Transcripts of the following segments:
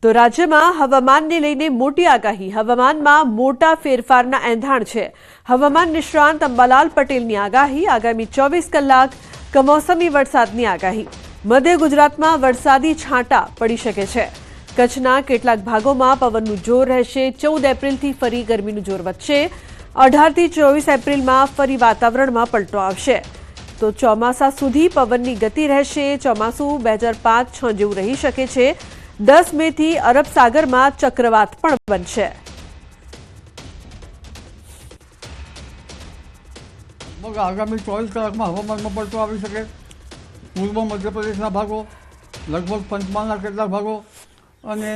તો રાજ્યમાં હવામાનને લઈને મોટી આગાહી, હવામાનમાં મોટા ફેરફારના એંધાણ છે। હવામાન નિષ્ણાંત અંબાલાલ પટેલની આગાહી, આગામી 24 કલાક કમોસમી વરસાદની આગાહી। મધ્ય ગુજરાતમાં વરસાદી છાંટા પડી શકે છે। કચ્છના કેટલાક ભાગોમાં પવનનું જોર રહેશે। 14 એપ્રિલથી ફરી ગરમીનું જોર વધશે। 18 થી 24 એપ્રિલમાં ફરી વાતાવરણમાં પલટો આવશે। તો ચોમાસા સુધી પવનની ગતિ રહેશે। ચોમાસું 2005-6 જેવું રહી શકે છે। 10 મે થી અરબ સાગરમાં ચક્રવાત પણ બનશે। આગામી 24 કલાકમાં હવામાનમાં પલટો આવી શકે। પૂર્વ મધ્યપ્રદેશના ભાગો, લગભગ પંચમહાલના કેટલાક ભાગો અને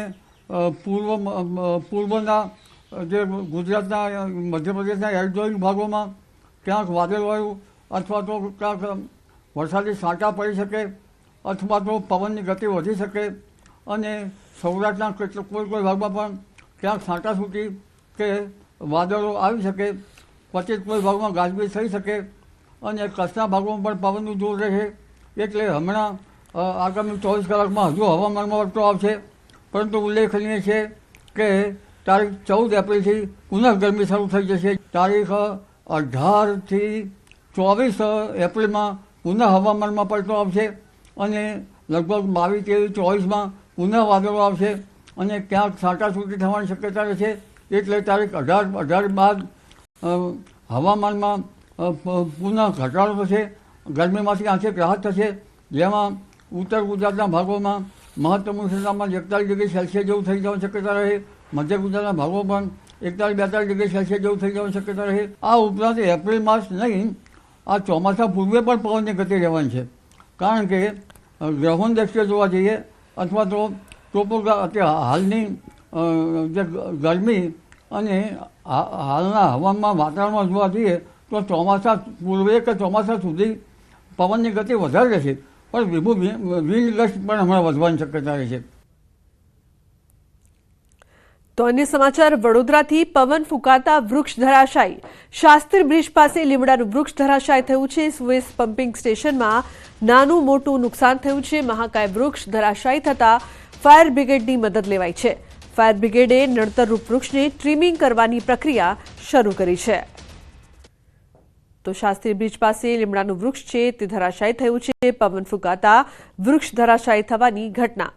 પૂર્વના જે ગુજરાતના મધ્યપ્રદેશના એડજોઇન્ટ ભાગોમાં ક્યાંક વાદળવાળું અથવા તો ક્યાંક વરસાદી છાંટા પડી શકે અથવા તો પવનની ગતિ વધી શકે અને સૌરાષ્ટ્રના કોઈ ભાગમાં પણ ક્યાંક છાંટાછૂટી કે વાદળો આવી શકે। પછી કોઈ ભાગમાં ગાજવીજ થઈ શકે અને કચ્છના ભાગોમાં પણ પવનનું જોર રહે। એટલે હમણાં આગામી 24 કલાકમાં હજુ હવામાનમાં પલટો આવશે, પરંતુ ઉલ્લેખનીય છે કે તારીખ 14 એપ્રિલથી પુનઃ ગરમી શરૂ થઈ જશે। તારીખ 18 થી 24 એપ્રિલમાં પુનઃ હવામાનમાં પલટો આવશે અને લગભગ 22, 23, 24માં પુનઃ વાદળો આવશે અને ક્યાંક છાંટાછૂટી થવાની શક્યતા રહેશે। એટલે તારીખ 18 બાદ હવામાનમાં પુનઃ ઘટાડો થશે, ગરમીમાંથી આંશિક રાહત થશે। જેમાં ઉત્તર ગુજરાતના ભાગોમાં મહત્તમ ઉષ્ણતામાન 41 ડિગ્રી સેલ્સિયસ જેવું થઈ જવાની શક્યતા રહે। મધ્ય ગુજરાતના ભાગો પણ 41-42 ડિગ્રી સેલ્સિયસ જેવું થઈ જવાની શક્યતા રહે। આ ઉપરાંત એપ્રિલ માસ નહીં, આ ચોમાસા પૂર્વે પણ પવનની ગતિ રહેવાની છે, કારણ કે ગ્રહોણ દ્રષ્ટિએ જોવા જઈએ અથવા તો હાલની જે ગરમી અને હાલના હવામાન વાતાવરણમાં જોવા જઈએ તો ચોમાસા પૂર્વે કે ચોમાસા સુધી પવનની ગતિ વધારે રહેશે, પણ વિન્ડ ગસ્ટ પણ હમણાં વધવાની શક્યતા રહેશે। તો અન્ય સમાચાર, વડોદરાથી પવન ફૂંકાતા વૃક્ષ ધરાશાયી। શાસ્ત્રી બ્રિજ પાસે લીમડાનું વૃક્ષ ધરાશાયી થયું છે। સુએઝ પમ્પિંગ સ્ટેશનમાં નાનું મોટું નુકસાન થયું છે। મહાકાય વૃક્ષ ધરાશાયી થતા ફાયર બ્રિગેડની મદદ લેવાઈ છે। ફાયર બ્રિગેડે નડતરરૂપ વૃક્ષને ટ્રીમિંગ કરવાની પ્રક્રિયા શરૂ કરી છે। તો શાસ્ત્રી બ્રિજ પાસે લીમડાનું વૃક્ષ છે તે ધરાશાયી થયું છે। પવન ફૂંકાતા વૃક્ષ ધરાશાયી થવાની ઘટના